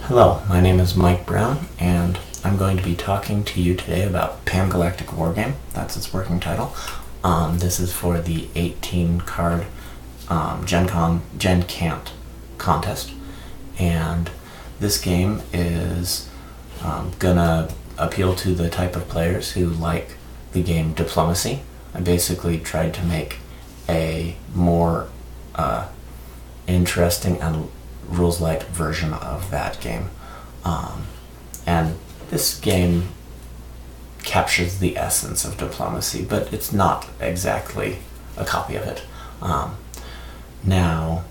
Hello, my name is Mike Brown, and I'm going to be talking to you today about Pangalactic Wargame. That's its working title. This is for the 18-card GenCant contest, and this game is gonna appeal to the type of players who like the game Diplomacy. I basically tried to make a more interesting and rules-light version of that game. And this game captures the essence of Diplomacy, but it's not exactly a copy of it. Now,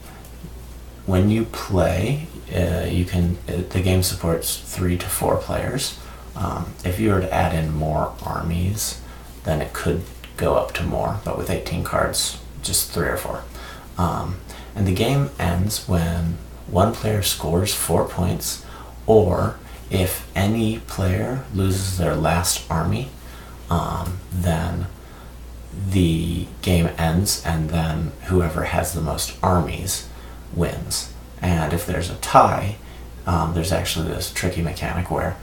when you play, the game supports 3 to 4 players. If you were to add in more armies, then it could go up to more, but with 18 cards, just 3 or 4. And the game ends when one player scores 4 points, or if any player loses their last army, then the game ends, and then whoever has the most armies wins. And if there's a tie, there's actually this tricky mechanic where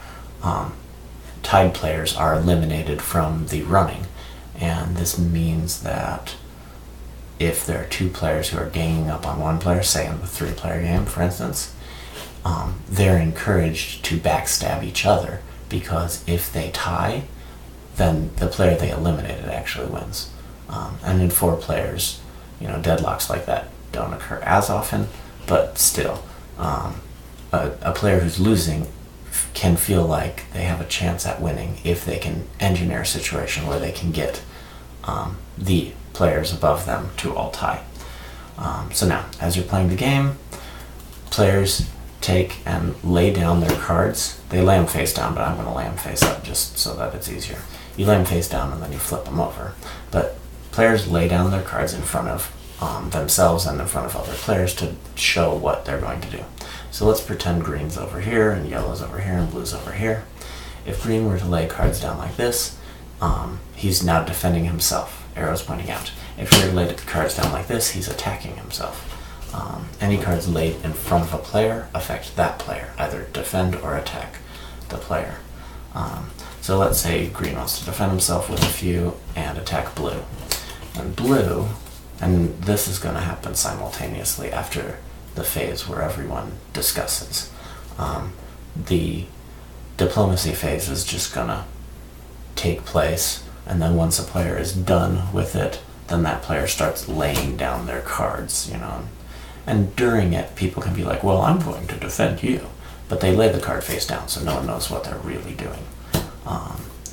tied players are eliminated from the running, and this means that if there are 2 players who are ganging up on one player, say in the 3-player game, for instance, they're encouraged to backstab each other, because if they tie, then the player they eliminated actually wins. And in 4 players, deadlocks like that don't occur as often, but still, a player who's losing can feel like they have a chance at winning if they can engineer a situation where they can get the players above them to all tie. So now, as you're playing the game, players take and lay down their cards. They lay them face down, but I'm going to lay them face up just so that it's easier. You lay them face down and then you flip them over. But players lay down their cards in front of themselves and in front of other players to show what they're going to do. So let's pretend green's over here and yellow's over here and blue's over here. If green were to lay cards down like this, he's now defending himself. Arrows pointing out. If he were to lay the cards down like this, he's attacking himself. Any cards laid in front of a player affect that player, either defend or attack the player. So let's say green wants to defend himself with a few and attack blue. And blue, and this is going to happen simultaneously after the phase where everyone discusses. The Diplomacy phase is just going to take place, and then once a player is done with it, then that player starts laying down their cards, And during it, people can be like, well, I'm going to defend you. But they lay the card face down, so no one knows what they're really doing.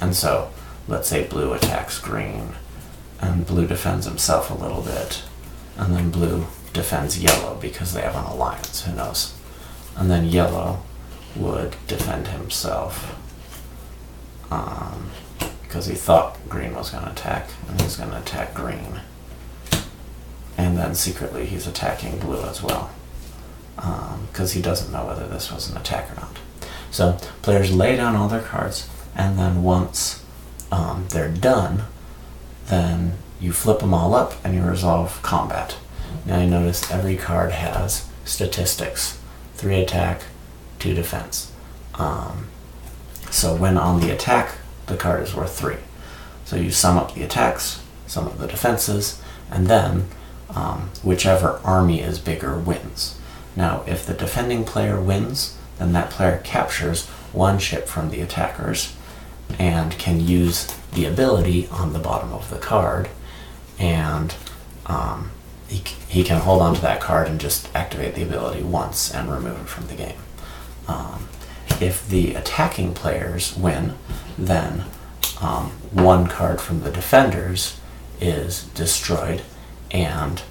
And so, let's say blue attacks green, and blue defends himself a little bit, and then blue defends yellow because they have an alliance, who knows. And then yellow would defend himself, because he thought green was going to attack, and he's going to attack green. And then secretly he's attacking blue as well, because he doesn't know whether this was an attack or not. So players lay down all their cards, and then once they're done, then you flip them all up and you resolve combat. Now you notice every card has statistics: 3 attack, 2 defense. So when on the attack, the card is worth 3. So you sum up the attacks, sum up the defenses, and then whichever army is bigger wins. Now, if the defending player wins, then that player captures 1 ship from the attackers and can use the ability on the bottom of the card, and he can hold on to that card and just activate the ability once and remove it from the game. If the attacking players win, then 1 card from the defenders is destroyed, and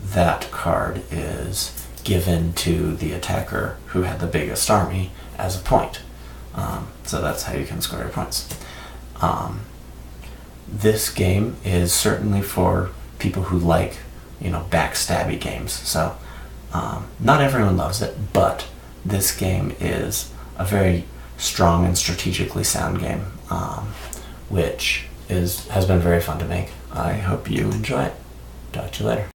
that card is given to the attacker who had the biggest army as a point. So that's how you can score your points. This game is certainly for people who like, backstabby games. So not everyone loves it, but this game is a very strong and strategically sound game, which has been very fun to make. I hope you enjoy it. Talk to you later.